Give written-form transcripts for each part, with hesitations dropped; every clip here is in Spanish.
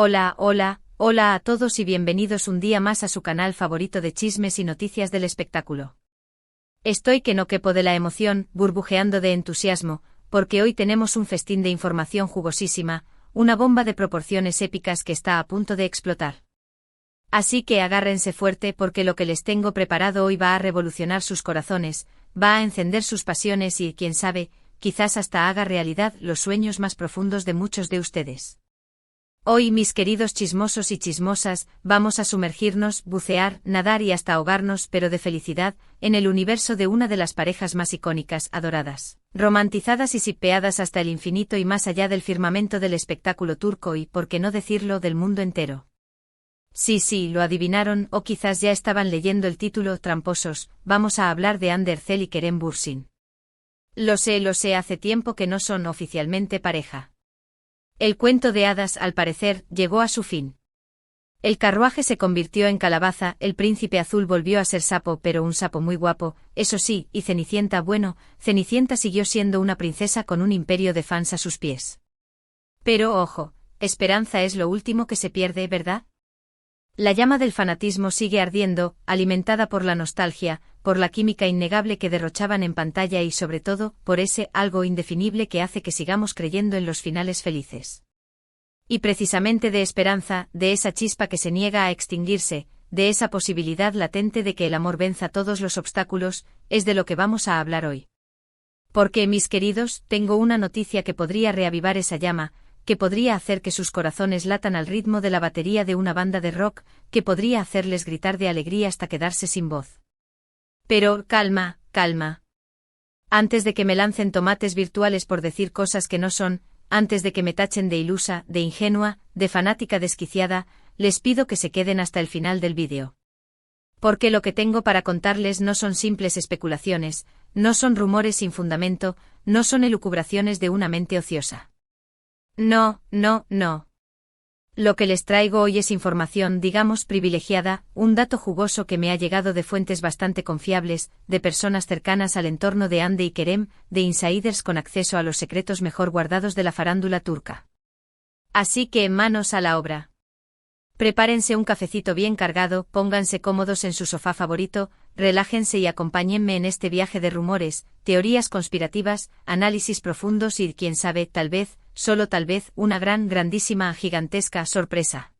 Hola, hola, hola a todos y bienvenidos un día más a su canal favorito de chismes y noticias del espectáculo. Estoy que no quepo de la emoción, burbujeando de entusiasmo, porque hoy tenemos un festín de información jugosísima, una bomba de proporciones épicas que está a punto de explotar. Así que agárrense fuerte porque lo que les tengo preparado hoy va a revolucionar sus corazones, va a encender sus pasiones y, quién sabe, quizás hasta haga realidad los sueños más profundos de muchos de ustedes. Hoy, mis queridos chismosos y chismosas, vamos a sumergirnos, bucear, nadar y hasta ahogarnos, pero de felicidad, en el universo de una de las parejas más icónicas, adoradas, romantizadas y sipeadas hasta el infinito y más allá del firmamento del espectáculo turco y, por qué no decirlo, del mundo entero. Sí, lo adivinaron, o quizás ya estaban leyendo el título, tramposos, vamos a hablar de Hande Erçel y Kerem Bürsin. Lo sé, hace tiempo que no son oficialmente pareja. El cuento de hadas, al parecer, llegó a su fin. El carruaje se convirtió en calabaza, el príncipe azul volvió a ser sapo, pero un sapo muy guapo, eso sí, y Cenicienta, bueno, Cenicienta siguió siendo una princesa con un imperio de fans a sus pies. Pero ojo, esperanza es lo último que se pierde, ¿verdad? La llama del fanatismo sigue ardiendo, alimentada por la nostalgia, por la química innegable que derrochaban en pantalla y sobre todo, por ese algo indefinible que hace que sigamos creyendo en los finales felices. Y precisamente de esperanza, de esa chispa que se niega a extinguirse, de esa posibilidad latente de que el amor venza todos los obstáculos, es de lo que vamos a hablar hoy. Porque, mis queridos, tengo una noticia que podría reavivar esa llama, que podría hacer que sus corazones latan al ritmo de la batería de una banda de rock, que podría hacerles gritar de alegría hasta quedarse sin voz. Pero, calma. Antes de que me lancen tomates virtuales por decir cosas que no son, antes de que me tachen de ilusa, de ingenua, de fanática desquiciada, les pido que se queden hasta el final del vídeo. Porque lo que tengo para contarles no son simples especulaciones, no son rumores sin fundamento, no son elucubraciones de una mente ociosa. No. Lo que les traigo hoy es información, digamos, privilegiada, un dato jugoso que me ha llegado de fuentes bastante confiables, de personas cercanas al entorno de Hande y Kerem, de insiders con acceso a los secretos mejor guardados de la farándula turca. Así que, manos a la obra. Prepárense un cafecito bien cargado, pónganse cómodos en su sofá favorito, relájense y acompáñenme en este viaje de rumores, teorías conspirativas, análisis profundos y, quién sabe, tal vez, solo tal vez, una grandísima, gigantesca sorpresa.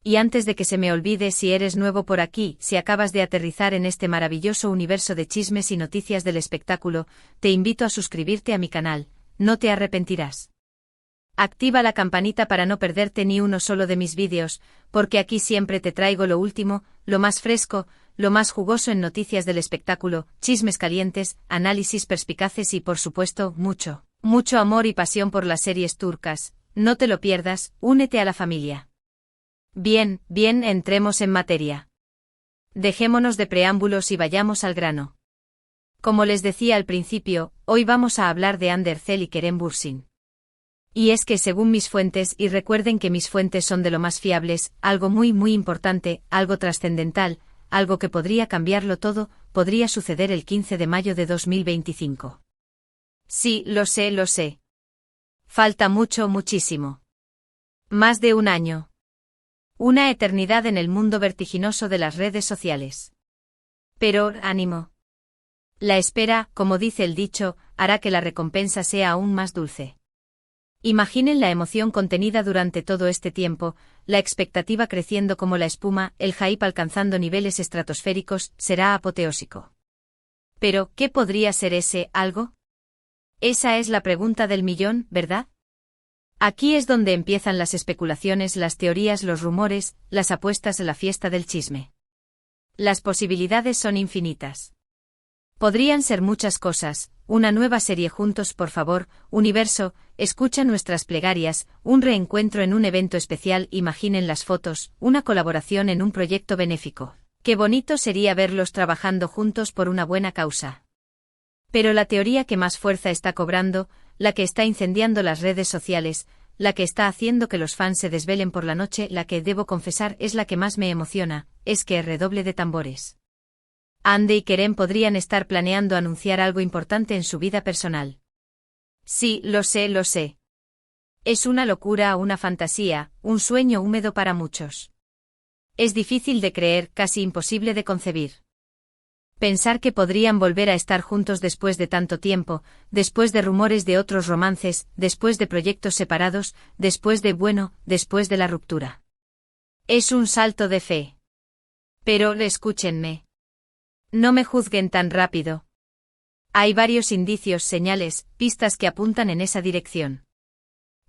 Y antes de que se me olvide, si eres nuevo por aquí, si acabas de aterrizar en este maravilloso universo de chismes y noticias del espectáculo, te invito a suscribirte a mi canal, no te arrepentirás. Activa la campanita para no perderte ni uno solo de mis vídeos, porque aquí siempre te traigo lo último, lo más fresco, lo más jugoso en noticias del espectáculo, chismes calientes, análisis perspicaces y por supuesto, mucho amor y pasión por las series turcas. No te lo pierdas, únete a la familia. Bien, entremos en materia. Dejémonos de preámbulos y vayamos al grano. Como les decía al principio, hoy vamos a hablar de Hande Erçel y Kerem Bürsin. Y es que según mis fuentes, y recuerden que mis fuentes son de lo más fiables, algo muy importante, algo trascendental, algo que podría cambiarlo todo, podría suceder el 15 de mayo de 2025. Sí, lo sé. Falta muchísimo. Más de un año. Una eternidad en el mundo vertiginoso de las redes sociales. Pero, ánimo. La espera, como dice el dicho, hará que la recompensa sea aún más dulce. Imaginen la emoción contenida durante todo este tiempo, la expectativa creciendo como la espuma, el hype alcanzando niveles estratosféricos, será apoteósico. Pero, ¿qué podría ser ese algo? Esa es la pregunta del millón, ¿verdad? Aquí es donde empiezan las especulaciones, las teorías, los rumores, las apuestas, la fiesta del chisme. Las posibilidades son infinitas. Podrían ser muchas cosas, una nueva serie juntos, por favor, universo, escucha nuestras plegarias, un reencuentro en un evento especial, imaginen las fotos, una colaboración en un proyecto benéfico. Qué bonito sería verlos trabajando juntos por una buena causa. Pero la teoría que más fuerza está cobrando, la que está incendiando las redes sociales, la que está haciendo que los fans se desvelen por la noche, la que, debo confesar, es la que más me emociona, es que redoble de tambores. Hande y Kerem podrían estar planeando anunciar algo importante en su vida personal. Sí, lo sé. Es una locura, una fantasía, un sueño húmedo para muchos. Es difícil de creer, casi imposible de concebir. Pensar que podrían volver a estar juntos después de tanto tiempo, después de rumores de otros romances, después de proyectos separados, después de la ruptura. Es un salto de fe. Pero, escúchenme. No me juzguen tan rápido. Hay varios indicios, señales, pistas que apuntan en esa dirección.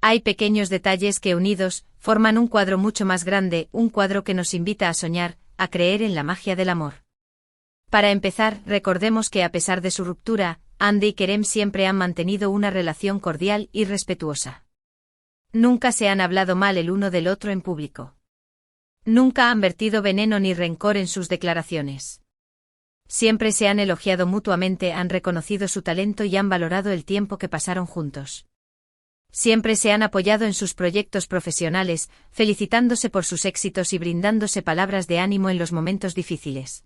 Hay pequeños detalles que unidos, forman un cuadro mucho más grande, un cuadro que nos invita a soñar, a creer en la magia del amor. Para empezar, recordemos que a pesar de su ruptura, Andy y Kerem siempre han mantenido una relación cordial y respetuosa. Nunca se han hablado mal el uno del otro en público. Nunca han vertido veneno ni rencor en sus declaraciones. Siempre se han elogiado mutuamente, han reconocido su talento y han valorado el tiempo que pasaron juntos. Siempre se han apoyado en sus proyectos profesionales, felicitándose por sus éxitos y brindándose palabras de ánimo en los momentos difíciles.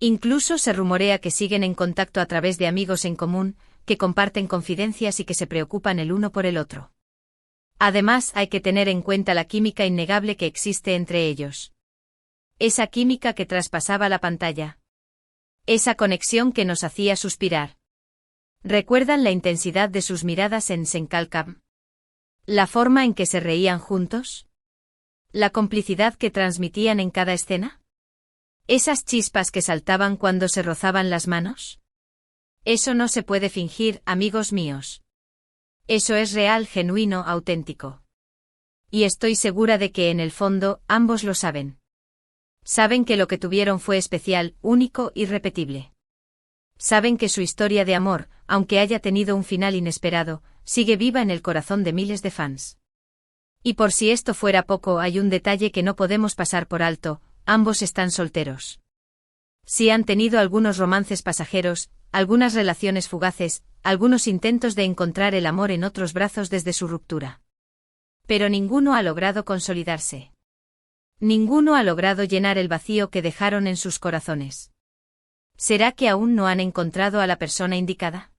Incluso se rumorea que siguen en contacto a través de amigos en común, que comparten confidencias y que se preocupan el uno por el otro. Además, hay que tener en cuenta la química innegable que existe entre ellos. Esa química que traspasaba la pantalla. Esa conexión que nos hacía suspirar. ¿Recuerdan la intensidad de sus miradas en Senkalkam? ¿La forma en que se reían juntos? ¿La complicidad que transmitían en cada escena? ¿Esas chispas que saltaban cuando se rozaban las manos? Eso no se puede fingir, amigos míos. Eso es real, genuino, auténtico. Y estoy segura de que en el fondo, ambos lo saben. Saben que lo que tuvieron fue especial, único, irrepetible. Saben que su historia de amor, aunque haya tenido un final inesperado, sigue viva en el corazón de miles de fans. Y por si esto fuera poco, hay un detalle que no podemos pasar por alto: ambos están solteros. Sí han tenido algunos romances pasajeros, algunas relaciones fugaces, algunos intentos de encontrar el amor en otros brazos desde su ruptura. Pero ninguno ha logrado consolidarse. Ninguno ha logrado llenar el vacío que dejaron en sus corazones. ¿Será que aún no han encontrado a la persona indicada?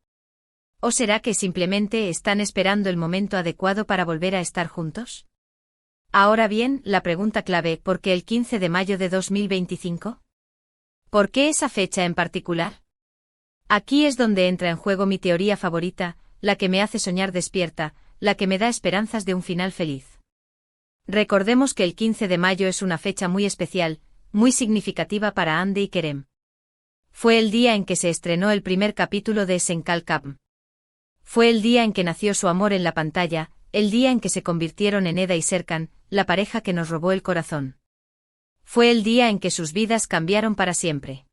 ¿O será que simplemente están esperando el momento adecuado para volver a estar juntos? Ahora bien, la pregunta clave: ¿por qué el 15 de mayo de 2025? ¿Por qué esa fecha en particular? Aquí es donde entra en juego mi teoría favorita, la que me hace soñar despierta, la que me da esperanzas de un final feliz. Recordemos que el 15 de mayo es una fecha muy especial, muy significativa para Andy y Kerem. Fue el día en que se estrenó el primer capítulo de Senkalkam. Fue el día en que nació su amor en la pantalla, el día en que se convirtieron en Eda y Serkan, la pareja que nos robó el corazón. Fue el día en que sus vidas cambiaron para siempre.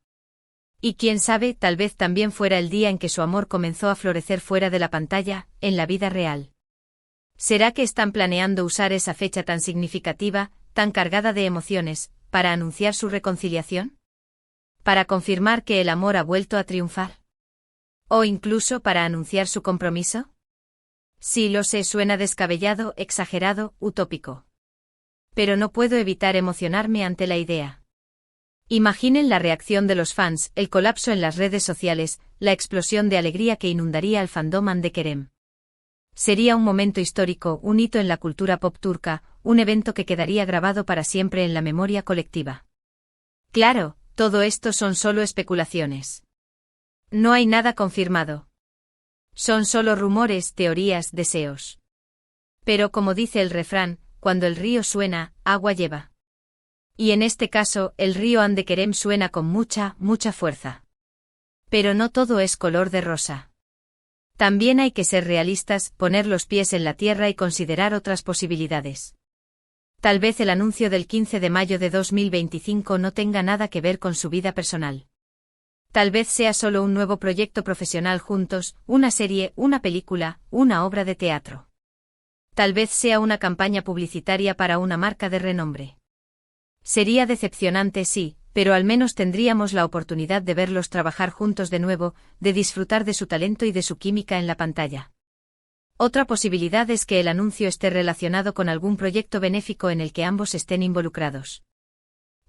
Y quién sabe, tal vez también fuera el día en que su amor comenzó a florecer fuera de la pantalla, en la vida real. ¿Será que están planeando usar esa fecha tan significativa, tan cargada de emociones, para anunciar su reconciliación? ¿Para confirmar que el amor ha vuelto a triunfar? ¿O incluso para anunciar su compromiso? Sí, lo sé, suena descabellado, exagerado, utópico. Pero no puedo evitar emocionarme ante la idea. Imaginen la reacción de los fans, el colapso en las redes sociales, la explosión de alegría que inundaría al fandom de Kerem. Sería un momento histórico, un hito en la cultura pop turca, un evento que quedaría grabado para siempre en la memoria colectiva. Claro, todo esto son solo especulaciones. No hay nada confirmado. Son solo rumores, teorías, deseos. Pero como dice el refrán, cuando el río suena, agua lleva. Y en este caso, el río Ande Kerem suena con mucha, mucha fuerza. Pero no todo es color de rosa. También hay que ser realistas, poner los pies en la tierra y considerar otras posibilidades. Tal vez el anuncio del 15 de mayo de 2025 no tenga nada que ver con su vida personal. Tal vez sea solo un nuevo proyecto profesional juntos, una serie, una película, una obra de teatro. Tal vez sea una campaña publicitaria para una marca de renombre. Sería decepcionante, sí, pero al menos tendríamos la oportunidad de verlos trabajar juntos de nuevo, de disfrutar de su talento y de su química en la pantalla. Otra posibilidad es que el anuncio esté relacionado con algún proyecto benéfico en el que ambos estén involucrados.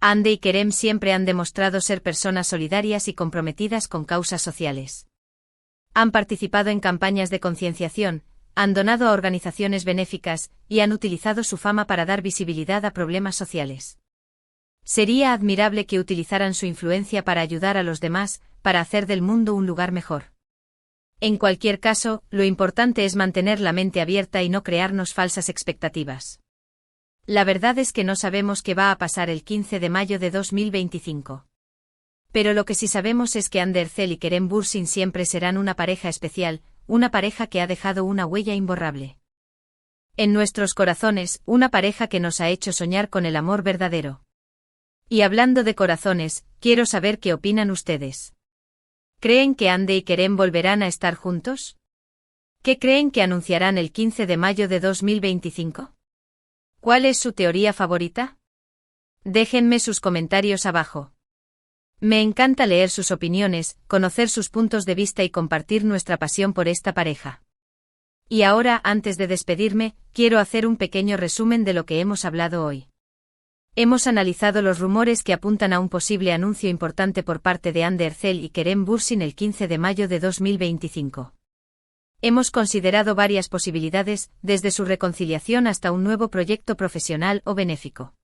Andy y Kerem siempre han demostrado ser personas solidarias y comprometidas con causas sociales. Han participado en campañas de concienciación, han donado a organizaciones benéficas y han utilizado su fama para dar visibilidad a problemas sociales. Sería admirable que utilizaran su influencia para ayudar a los demás, para hacer del mundo un lugar mejor. En cualquier caso, lo importante es mantener la mente abierta y no crearnos falsas expectativas. La verdad es que no sabemos qué va a pasar el 15 de mayo de 2025. Pero lo que sí sabemos es que Ander Zell y Kerem Bürsin siempre serán una pareja especial, una pareja que ha dejado una huella imborrable en nuestros corazones, una pareja que nos ha hecho soñar con el amor verdadero. Y hablando de corazones, quiero saber qué opinan ustedes. ¿Creen que Ande y Kerem volverán a estar juntos? ¿Qué creen que anunciarán el 15 de mayo de 2025? ¿Cuál es su teoría favorita? Déjenme sus comentarios abajo. Me encanta leer sus opiniones, conocer sus puntos de vista y compartir nuestra pasión por esta pareja. Y ahora, antes de despedirme, quiero hacer un pequeño resumen de lo que hemos hablado hoy. Hemos analizado los rumores que apuntan a un posible anuncio importante por parte de Ander Zell y Kerem Bürsin el 15 de mayo de 2025. Hemos considerado varias posibilidades, desde su reconciliación hasta un nuevo proyecto profesional o benéfico.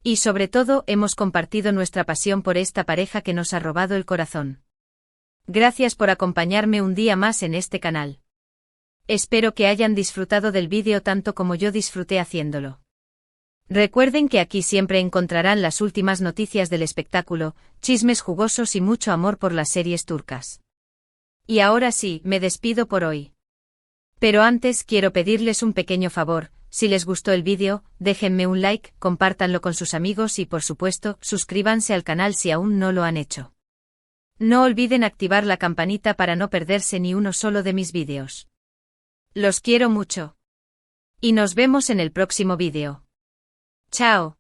Y sobre todo, hemos compartido nuestra pasión por esta pareja que nos ha robado el corazón. Gracias por acompañarme un día más en este canal. Espero que hayan disfrutado del vídeo tanto como yo disfruté haciéndolo. Recuerden que aquí siempre encontrarán las últimas noticias del espectáculo, chismes jugosos y mucho amor por las series turcas. Y ahora sí, me despido por hoy. Pero antes quiero pedirles un pequeño favor: si les gustó el vídeo, déjenme un like, compártanlo con sus amigos y por supuesto, suscríbanse al canal si aún no lo han hecho. No olviden activar la campanita para no perderse ni uno solo de mis vídeos. Los quiero mucho. Y nos vemos en el próximo vídeo. Chao.